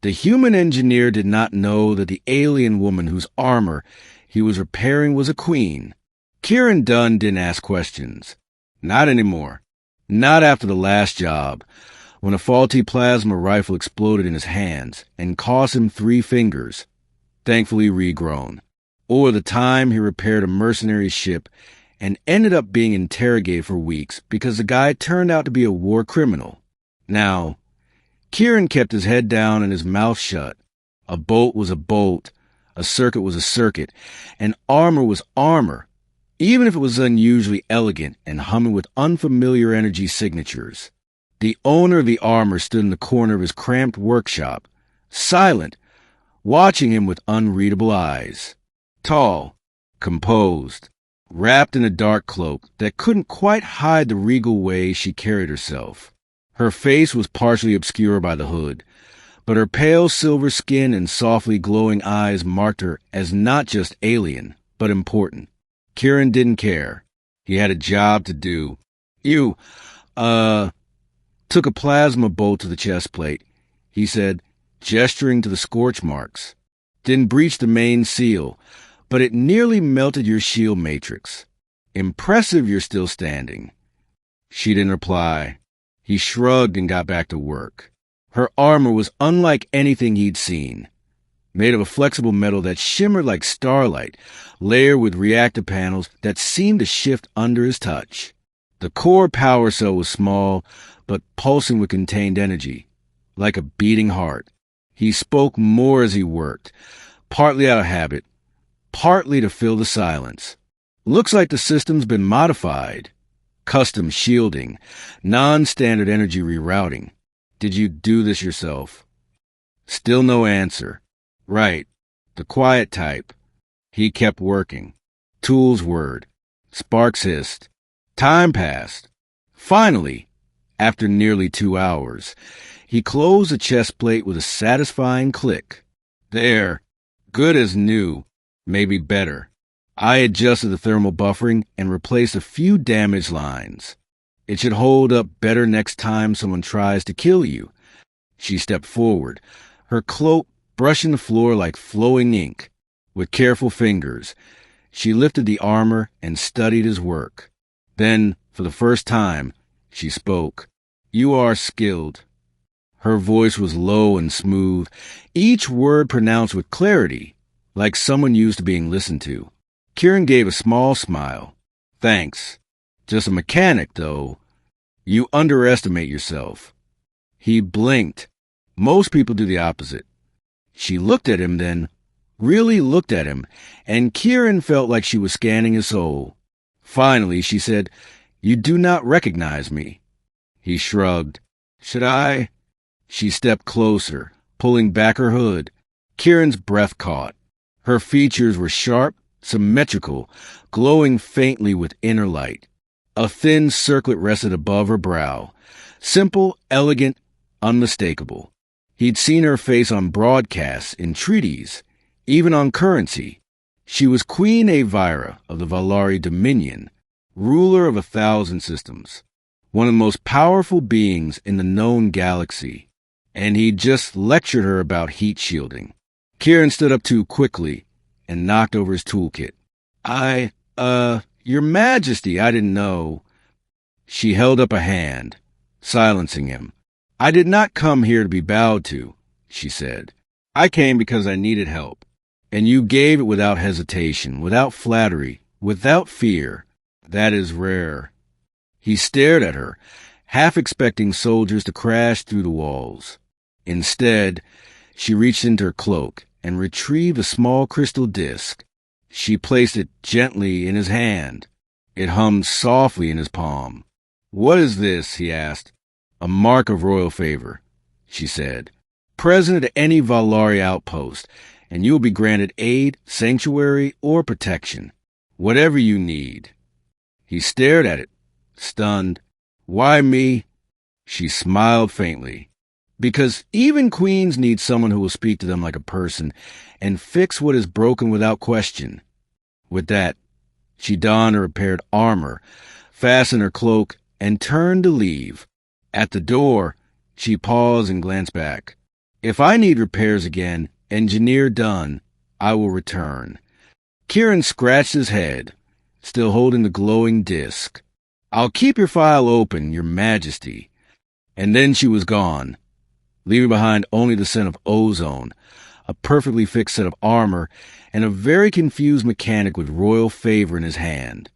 The human engineer did not know that the alien woman whose armor he was repairing was a queen. Kieran Dunn didn't ask questions. Not anymore. Not after the last job, when a faulty plasma rifle exploded in his hands and cost him 3 fingers, thankfully regrown. Or the time he repaired a mercenary ship and ended up being interrogated for weeks because the guy turned out to be a war criminal. Now, Kieran kept his head down and his mouth shut. A bolt was a bolt, a circuit was a circuit, and armor was armor, even if it was unusually elegant and humming with unfamiliar energy signatures. The owner of the armor stood in the corner of his cramped workshop, silent, watching him with unreadable eyes. Tall, composed, wrapped in a dark cloak that couldn't quite hide the regal way she carried herself. Her face was partially obscured by the hood, but her pale silver skin and softly glowing eyes marked her as not just alien, but important. Kieran didn't care. He had a job to do. You, took a plasma bolt to the chest plate, he said, gesturing to the scorch marks. Didn't breach the main seal, but it nearly melted your shield matrix. Impressive you're still standing. She didn't reply. He shrugged and got back to work. Her armor was unlike anything he'd seen. Made of a flexible metal that shimmered like starlight, layered with reactor panels that seemed to shift under his touch. The core power cell was small, but pulsing with contained energy, like a beating heart. He spoke more as he worked, partly out of habit, partly to fill the silence. Looks like the system's been modified. Custom shielding, non-standard energy rerouting. Did you do this yourself? Still no answer. Right. The quiet type. He kept working. Tools whirred. Sparks hissed. Time passed. Finally, after nearly 2 hours, he closed the chest plate with a satisfying click. There. Good as new. Maybe better. I adjusted the thermal buffering and replaced a few damaged lines. It should hold up better next time someone tries to kill you. She stepped forward, her cloak brushing the floor like flowing ink. With careful fingers, she lifted the armor and studied his work. Then, for the first time, she spoke. You are skilled. Her voice was low and smooth, each word pronounced with clarity, like someone used to being listened to. Kieran gave a small smile. Thanks. Just a mechanic, though. You underestimate yourself. He blinked. Most people do the opposite. She looked at him then, really looked at him, and Kieran felt like she was scanning his soul. Finally, she said, You do not recognize me. He shrugged. Should I? She stepped closer, pulling back her hood. Kieran's breath caught. Her features were sharp, symmetrical, glowing faintly with inner light. A thin circlet rested above her brow. Simple, elegant, unmistakable. He'd seen her face on broadcasts, in treaties, even on currency. She was Queen Aevira of the Vaelari Dominion, ruler of 1,000 systems, one of the most powerful beings in the known galaxy. And he'd just lectured her about heat shielding. Kieran stood up too quickly and knocked over his toolkit. Your Majesty, I didn't know. She held up a hand, silencing him. I did not come here to be bowed to, she said. I came because I needed help. And you gave it without hesitation, without flattery, without fear. That is rare. He stared at her, half expecting soldiers to crash through the walls. Instead, she reached into her cloak and retrieved a small crystal disc. She placed it gently in his hand. It hummed softly in his palm. What is this? He asked. A mark of royal favor, she said. Present at any Vaelari outpost, and you will be granted aid, sanctuary, or protection. Whatever you need. He stared at it, stunned. Why me? She smiled faintly. Because even queens need someone who will speak to them like a person and fix what is broken without question. With that, she donned her repaired armor, fastened her cloak, and turned to leave. At the door, she paused and glanced back. If I need repairs again, engineer done, I will return. Kieran scratched his head, still holding the glowing disc. I'll keep your file open, Your Majesty. And then she was gone, leaving behind only the scent of ozone, a perfectly fixed set of armor, and a very confused mechanic with royal favor in his hand.